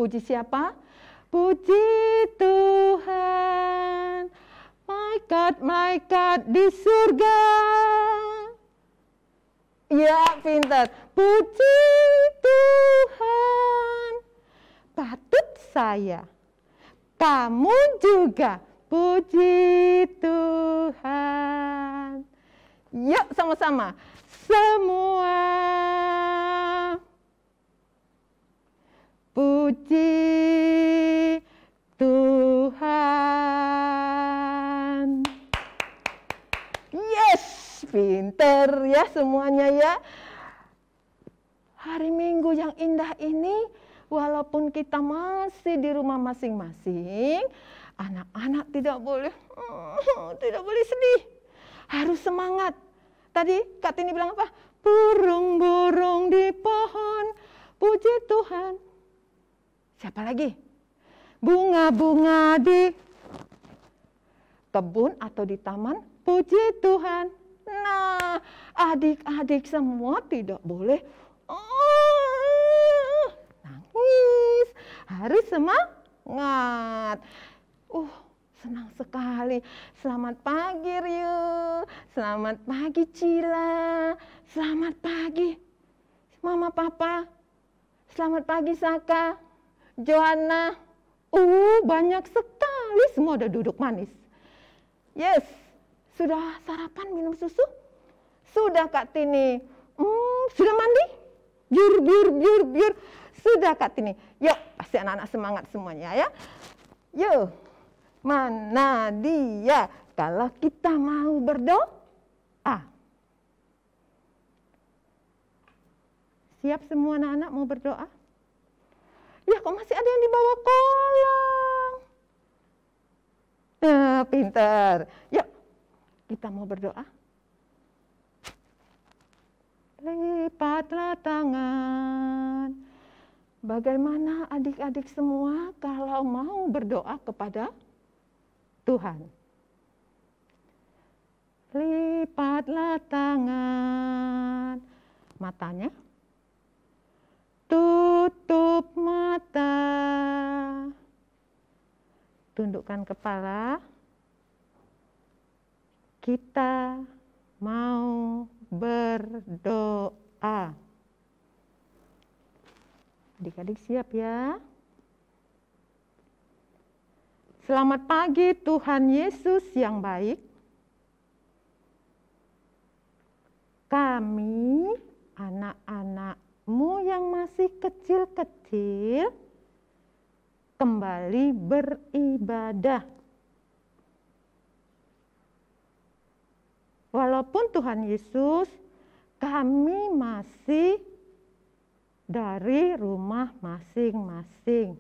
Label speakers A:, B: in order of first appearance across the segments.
A: Puji siapa? Puji Tuhan. My God di surga. Ya, pintar. Puji Tuhan. Patut saya. Kamu juga. Puji Tuhan. Yuk sama-sama. Semua. Puji Tuhan. Yes, pinter ya semuanya ya. Hari Minggu yang indah ini, walaupun kita masih di rumah masing-masing, anak-anak tidak boleh sedih. Harus semangat. Tadi Kak Tini bilang apa? Burung-burung di pohon, puji Tuhan. Siapa lagi? Bunga-bunga di kebun atau di taman, puji Tuhan. Nah, adik-adik semua tidak boleh nangis. Harus semangat. Senang sekali. Selamat pagi Ryu. Selamat pagi Cila. Selamat pagi Mama Papa. Selamat pagi Saka. Joanna. Banyak sekali semua udah duduk manis. Yes. Sudah sarapan minum susu? Sudah Kak Tini. Sudah mandi? Biur. Sudah Kak Tini. Yuk, pasti anak-anak semangat semuanya ya. Yuk. Mana dia kalau kita mau berdoa? Siap semua anak-anak mau berdoa? Ya kok masih ada yang di bawah kolam? Pintar. Yuk, kita mau berdoa. Lipatlah tangan. Bagaimana adik-adik semua kalau mau berdoa kepada Tuhan? Lipatlah tangan. Matanya. Tutup mata. Tundukkan kepala. Kita mau berdoa. Adik-adik siap ya? Selamat pagi Tuhan Yesus yang baik. Kami anak-anak-Mu yang masih kecil-kecil kembali beribadah. Walaupun Tuhan Yesus, kami masih dari rumah masing-masing.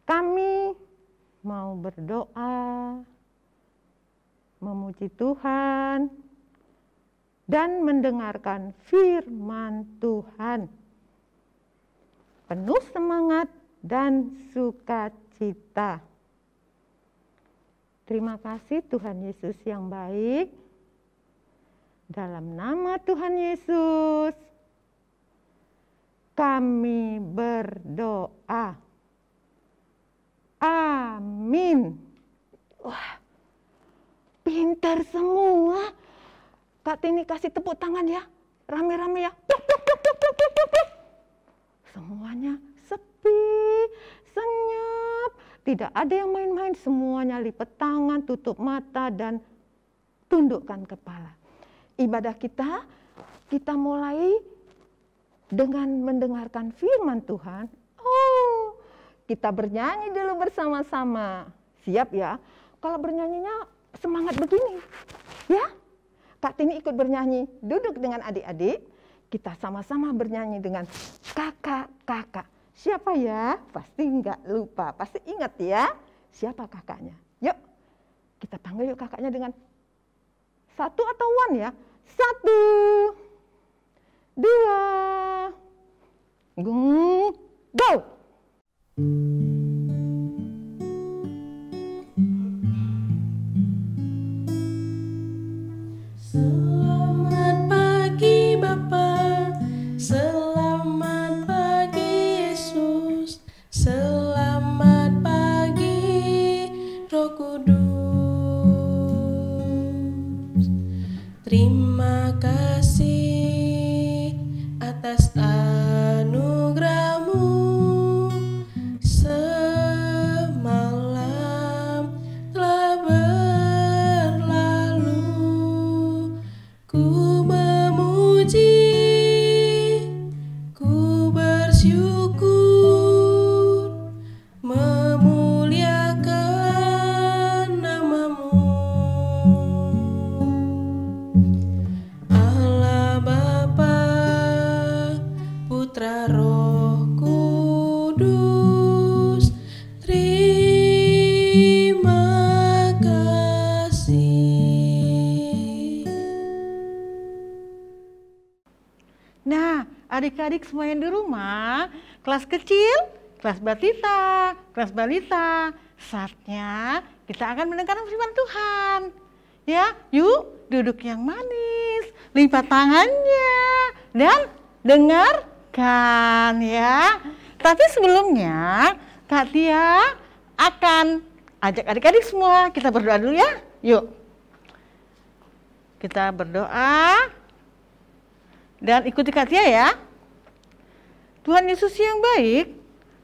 A: Kami mau berdoa, memuji Tuhan, dan mendengarkan firman Tuhan. Penuh semangat dan sukacita. Terima kasih Tuhan Yesus yang baik. Dalam nama Tuhan Yesus, kami berdoa. Amin. Wah, pintar semua. Kak Tini kasih tepuk tangan ya. Rame-rame ya. Pluk, pluk, pluk, pluk, pluk, pluk, pluk. Semuanya sepi, senyap. Tidak ada yang main-main, semuanya lipat tangan, tutup mata, dan tundukkan kepala. Ibadah kita mulai dengan mendengarkan firman Tuhan. Kita bernyanyi dulu bersama-sama. Siap ya? Kalau bernyanyinya semangat begini. Ya? Kak Tini ikut bernyanyi, duduk dengan adik-adik. Kita sama-sama bernyanyi dengan kakak-kakak. Siapa ya? Pasti nggak lupa, pasti ingat ya. Siapa kakaknya? Yuk, kita panggil yuk kakaknya dengan satu atau one ya. 1, 2, go!
B: Selamat pagi Bapak, selamat pagi Terima kasih atas anugerah-Mu. Semalam telah berlalu, ku memuji, ku bersyukur, memuliakan nama-Mu. Allah Bapa, Putra, Roh Kudus, terima kasih.
C: Nah, adik-adik semua yang di rumah, kelas kecil, kelas batita, kelas balita, saatnya kita akan mendengarkan firman Tuhan. Ya, yuk duduk yang manis, lipat tangannya, dan dengarkan ya. Tapi sebelumnya, Kak Tia akan ajak adik-adik semua, kita berdoa dulu ya. Yuk, kita berdoa. Dan ikuti Kak Tia ya. Tuhan Yesus yang baik,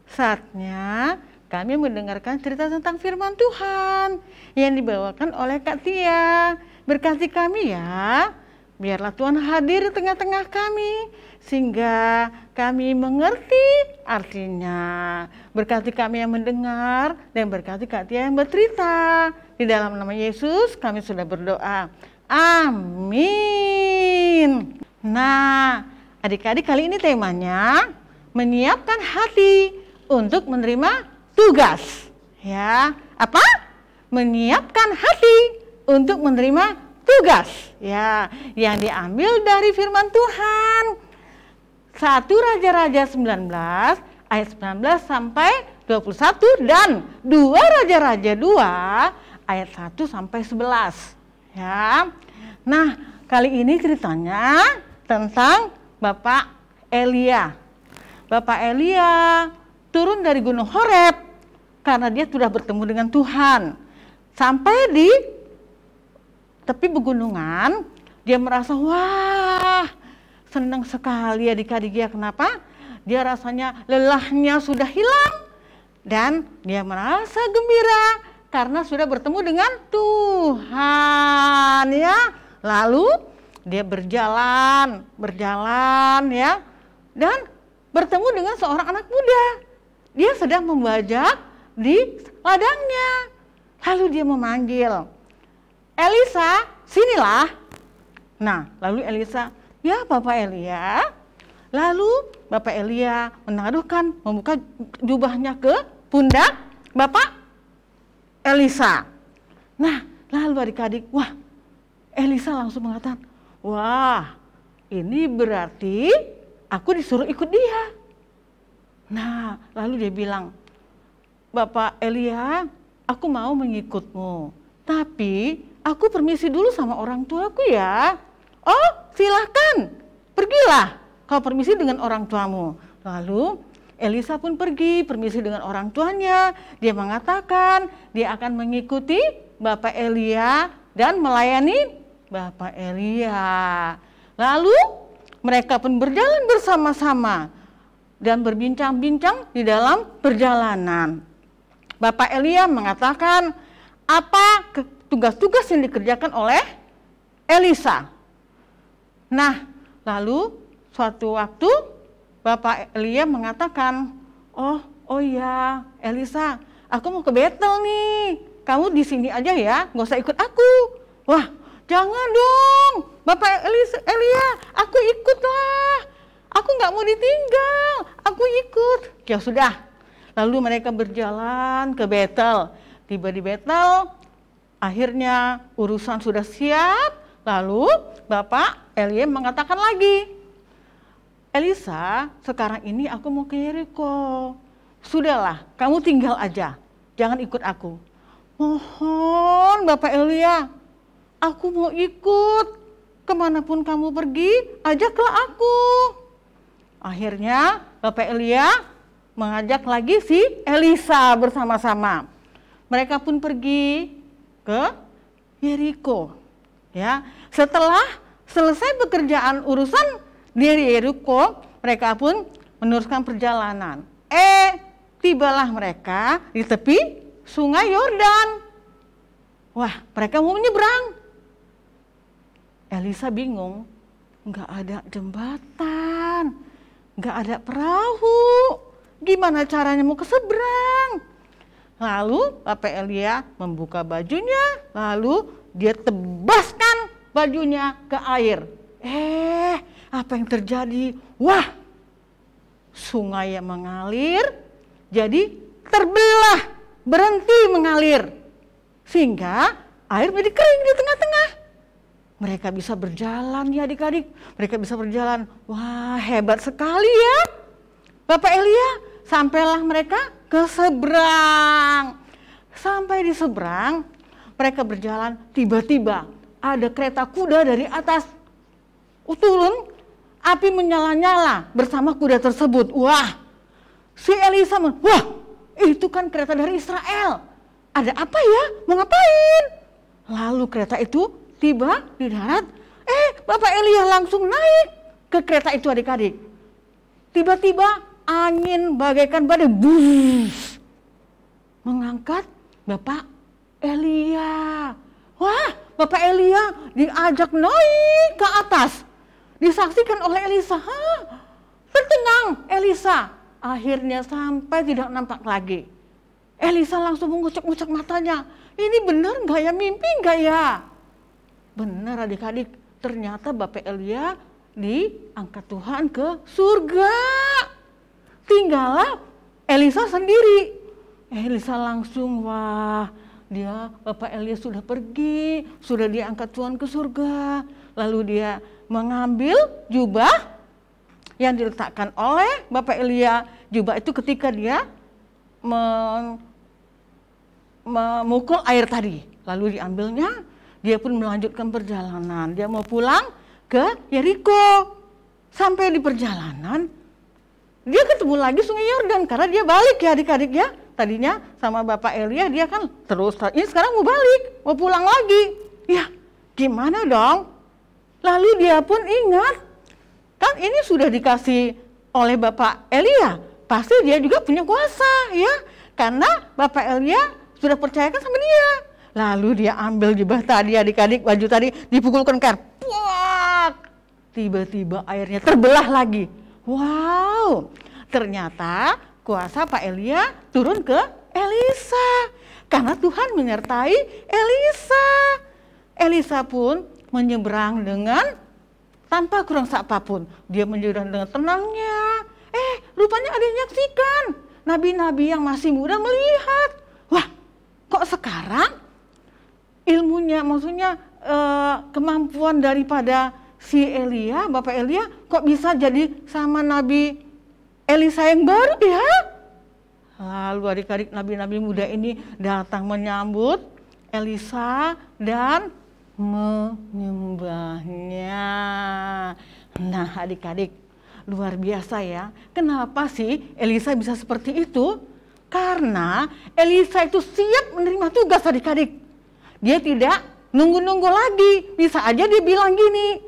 C: saatnya kami mendengarkan cerita tentang firman Tuhan yang dibawakan oleh Kak Tia. Berkati kami ya, biarlah Tuhan hadir di tengah-tengah kami, sehingga kami mengerti artinya. Berkati kami yang mendengar, dan berkati Kak Tia yang bercerita. Di dalam nama Yesus kami sudah berdoa. Amin. Nah, adik-adik, kali ini temanya menyiapkan hati untuk menerima tugas. Ya, apa? Menyiapkan hati untuk menerima tugas. Ya, yang diambil dari firman Tuhan. 1 Raja-Raja 19 ayat 19 sampai 21 dan 2 Raja-Raja 2 ayat 1 sampai 11. Ya. Nah, kali ini ceritanya tentang Bapak Elia. Bapak Elia turun dari Gunung Horeb karena dia sudah bertemu dengan Tuhan. Sampai di tepi pegunungan, dia merasa, wah, senang sekali adik-adik dia. Kenapa? Dia rasanya lelahnya sudah hilang dan dia merasa gembira karena sudah bertemu dengan Tuhan ya. Lalu dia berjalan ya, dan bertemu dengan seorang anak muda. Dia sedang membajak di ladangnya. Lalu dia memanggil, Elisa, sinilah. Nah, lalu Elisa, ya Bapak Elia. Lalu Bapak Elia menaruhkan, membuka jubahnya ke pundak Bapak Elisa. Nah, lalu adik-adik, wah, Elisa langsung mengatakan, wah, ini berarti aku disuruh ikut dia. Nah, lalu dia bilang, Bapak Elia, aku mau mengikutmu, tapi aku permisi dulu sama orang tuaku ya. Oh, silahkan, pergilah kau permisi dengan orang tuamu. Lalu Elisa pun pergi, permisi dengan orang tuanya. Dia mengatakan dia akan mengikuti Bapak Elia dan melayani Bapak Elia. Lalu mereka pun berjalan bersama-sama dan berbincang-bincang di dalam perjalanan. Bapak Elia mengatakan apa tugas-tugas yang dikerjakan oleh Elisa. Nah, lalu suatu waktu Bapak Elia mengatakan, oh ya Elisa, aku mau ke Betel nih. Kamu di sini aja ya, nggak usah ikut aku. Wah, jangan dong, Bapak Elia, aku ikutlah. Aku nggak mau ditinggal, aku ikut. Ya sudah, lalu mereka berjalan ke Betel. Tiba di Betel, akhirnya urusan sudah siap. Lalu Bapak Elia mengatakan lagi, Elisa, sekarang ini aku mau ke Yeriko. Sudahlah, kamu tinggal aja, jangan ikut aku. Mohon Bapak Elia, aku mau ikut. Kemanapun kamu pergi, ajaklah aku. Akhirnya Bapak Elia mengajak lagi si Elisa bersama-sama. Mereka pun pergi ke Yeriko. Ya, setelah selesai pekerjaan urusan di Yeriko, mereka pun meneruskan perjalanan. Tibalah mereka di tepi sungai Yordan. Wah, mereka mau menyeberang. Elisa bingung, nggak ada jembatan, nggak ada perahu. Gimana caranya mau ke seberang? Lalu Bapak Elia membuka bajunya, lalu dia tebaskan bajunya ke air. Apa yang terjadi? Wah, sungai yang mengalir jadi terbelah, berhenti mengalir. Sehingga air menjadi kering di tengah-tengah. Mereka bisa berjalan ya adik-adik, mereka bisa berjalan. Wah, hebat sekali ya. Bapak Elia, sampailah mereka ke seberang. Sampai di seberang, mereka berjalan, tiba-tiba ada kereta kuda dari atas. Turun, api menyala-nyala bersama kuda tersebut. Wah, si Elisa, wah, itu kan kereta dari Israel. Ada apa ya? Mau ngapain? Lalu kereta itu tiba di darat. Bapak Elia langsung naik ke kereta itu adik-adik. Tiba-tiba angin bagaikan badai mengangkat Bapak Elia. Wah, Bapak Elia diajak naik ke atas. Disaksikan oleh Elisa. Tertenang Elisa. Akhirnya sampai tidak nampak lagi. Elisa langsung mengucek-ngucek matanya. Ini benar nggak ya? Mimpi nggak ya? Benar adik-adik. Ternyata Bapak Elia diangkat Tuhan ke surga. Tinggallah Elisa sendiri. Elisa langsung, wah, Bapak Elia sudah pergi, sudah diangkat Tuhan ke surga. Lalu dia mengambil jubah yang diletakkan oleh Bapak Elia. Jubah itu ketika dia memukul air tadi. Lalu diambilnya, dia pun melanjutkan perjalanan. Dia mau pulang ke Yeriko. Sampai di perjalanan, dia ketemu lagi sungai Yordan karena dia balik ya adik-adik ya. Tadinya sama Bapak Elia dia kan terus, ini sekarang mau balik, mau pulang lagi. Ya, gimana dong? Lalu dia pun ingat, kan ini sudah dikasih oleh Bapak Elia, pasti dia juga punya kuasa ya. Karena Bapak Elia sudah percayakan sama dia. Lalu dia ambil jubah tadi adik-adik, baju tadi dipukulkan ke air. Puak! Tiba-tiba airnya terbelah lagi. Wow, ternyata kuasa Pak Elia turun ke Elisa. Karena Tuhan menyertai Elisa. Elisa pun menyeberang dengan tanpa kurang apapun. Dia menyeberang dengan tenangnya. Rupanya ada yang menyaksikan. Nabi-nabi yang masih muda melihat. Wah, kok sekarang ilmunya, maksudnya kemampuan daripada si Elia, Bapak Elia, kok bisa jadi sama Nabi Elisa yang baru ya? Lalu adik-adik nabi-nabi muda ini datang menyambut Elisa dan menyembahnya. Nah adik-adik, luar biasa ya. Kenapa sih Elisa bisa seperti itu? Karena Elisa itu siap menerima tugas adik-adik. Dia tidak nunggu-nunggu lagi. Bisa aja dia bilang gini,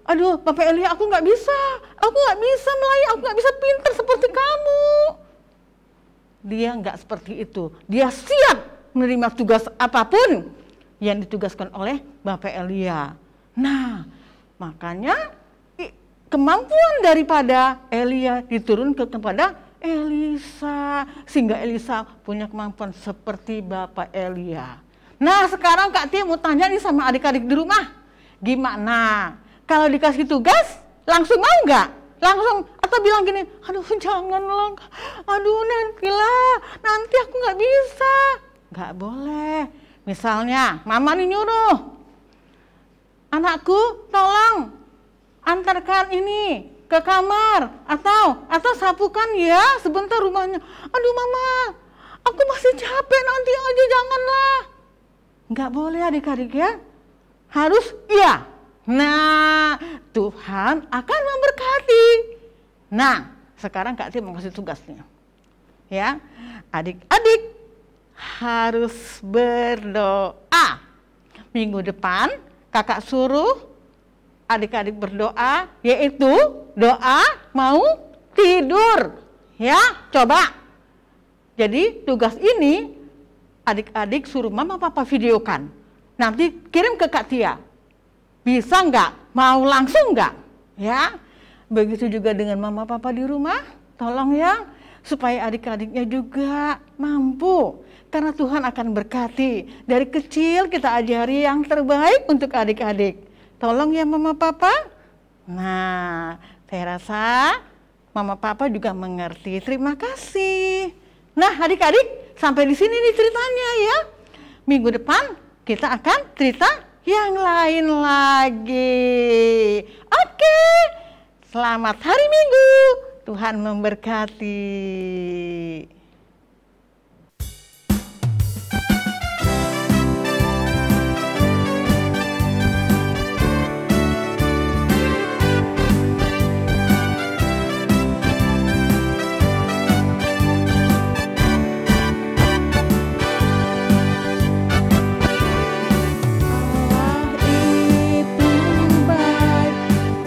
C: aduh Bapak Elia aku nggak bisa melayani, aku nggak bisa pintar seperti kamu. Dia nggak seperti itu. Dia siap menerima tugas apapun yang ditugaskan oleh Bapak Elia. Nah, makanya kemampuan daripada Elia diturunkan kepada Elisa. Sehingga Elisa punya kemampuan seperti Bapak Elia. Nah, sekarang Kak Tia mau tanya nih sama adik-adik di rumah. Gimana? Kalau dikasih tugas, langsung mau nggak? Langsung, atau bilang gini, aduh janganlah, aduh nanti aku nggak bisa. Nggak boleh. Misalnya, mama nih nyuruh, anakku tolong antarkan ini ke kamar, atau sapukan ya sebentar rumahnya. Aduh mama, aku masih capek, nanti aja janganlah. Nggak boleh adik-adik ya, harus iya. Nah, Tuhan akan memberkati. Nah, sekarang Kak Tia mau kasih tugasnya. Ya, adik-adik harus berdoa. Minggu depan kakak suruh adik-adik berdoa, yaitu doa mau tidur. Ya, coba. Jadi tugas ini adik-adik suruh mama papa videokan. Nanti kirim ke Kak Tia. Bisa nggak? Mau langsung nggak? Ya, begitu juga dengan mama papa di rumah. Tolong ya, supaya adik-adiknya juga mampu. Karena Tuhan akan berkati. Dari kecil kita ajari yang terbaik untuk adik-adik. Tolong ya mama papa. Nah, saya rasa mama papa juga mengerti. Terima kasih. Nah, adik-adik, sampai di sini nih ceritanya ya. Minggu depan kita akan cerita yang lain lagi. Oke. Selamat hari Minggu. Tuhan memberkati.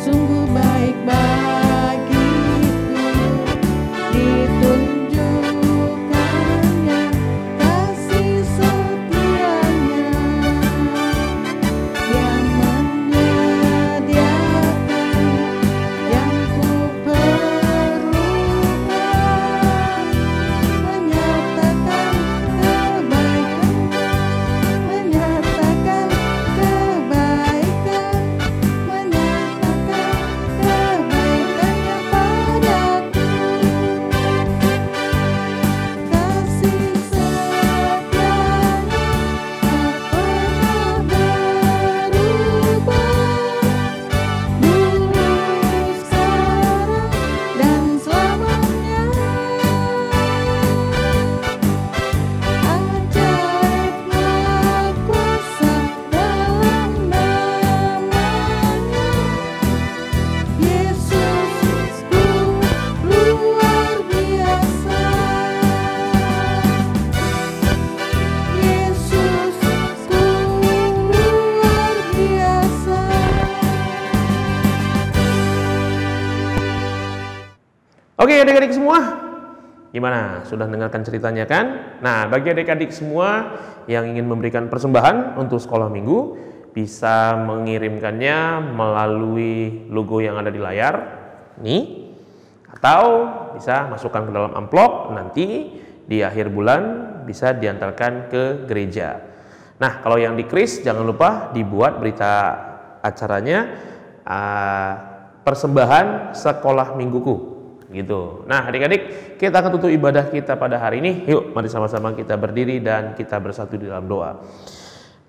B: Sungguh baik bagiku,
D: Oke adik-adik semua, gimana? Sudah dengarkan ceritanya kan? Nah, bagi adik-adik semua yang ingin memberikan persembahan untuk sekolah minggu, bisa mengirimkannya melalui logo yang ada di layar nih, atau bisa masukkan ke dalam amplop, nanti di akhir bulan bisa diantarkan ke gereja. Nah, kalau yang di kris jangan lupa dibuat berita acaranya persembahan sekolah mingguku gitu. Nah, adik-adik, kita akan tutup ibadah kita pada hari ini. Yuk, mari sama-sama kita berdiri dan kita bersatu di dalam doa.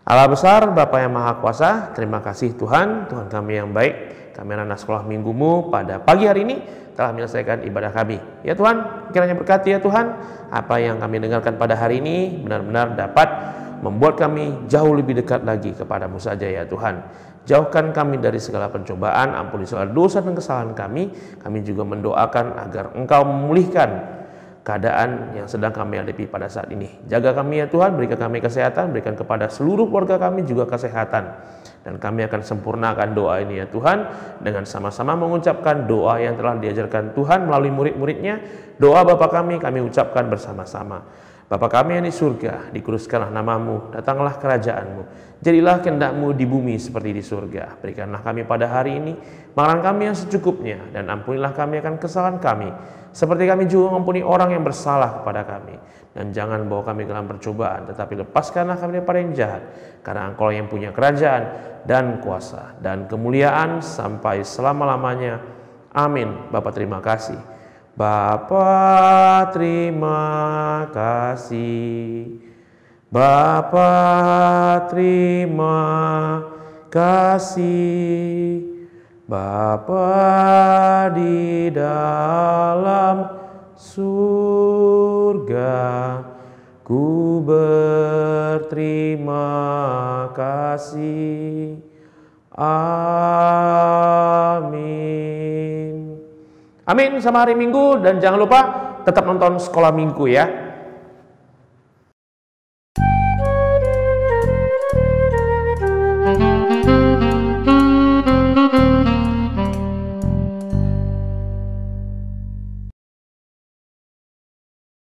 D: Allah besar, Bapa yang Maha Kuasa, terima kasih Tuhan, Tuhan kami yang baik. Kami anak sekolah minggumu pada pagi hari ini telah menyelesaikan ibadah kami. Ya Tuhan, kiranya berkati ya Tuhan, apa yang kami dengarkan pada hari ini benar-benar dapat membuat kami jauh lebih dekat lagi kepadamu saja ya Tuhan. Jauhkan kami dari segala pencobaan, ampuni segala dosa dan kesalahan kami. Kami juga mendoakan agar Engkau memulihkan keadaan yang sedang kami hadapi pada saat ini. Jaga kami ya Tuhan, berikan kami kesehatan, berikan kepada seluruh keluarga kami juga kesehatan. Dan kami akan sempurnakan doa ini ya Tuhan, dengan sama-sama mengucapkan doa yang telah diajarkan Tuhan melalui murid-muridnya. Doa Bapa kami ucapkan bersama-sama. Bapa kami yang di surga, dikuduskanlah namamu, datanglah kerajaanmu, jadilah kehendak-mu di bumi seperti di surga. Berikanlah kami pada hari ini makanan kami yang secukupnya, dan ampunilah kami akan kesalahan kami, seperti kami juga mengampuni orang yang bersalah kepada kami. Dan jangan bawa kami ke dalam percobaan, tetapi lepaskanlah kami daripada yang jahat, karena Engkau yang punya kerajaan dan kuasa dan kemuliaan sampai selama-lamanya. Amin. Bapa terima kasih. Bapa terima kasih, Bapa terima kasih, Bapa di dalam surga, ku berterima kasih. Amin. Amin sama hari Minggu, dan jangan lupa tetap nonton sekolah minggu ya.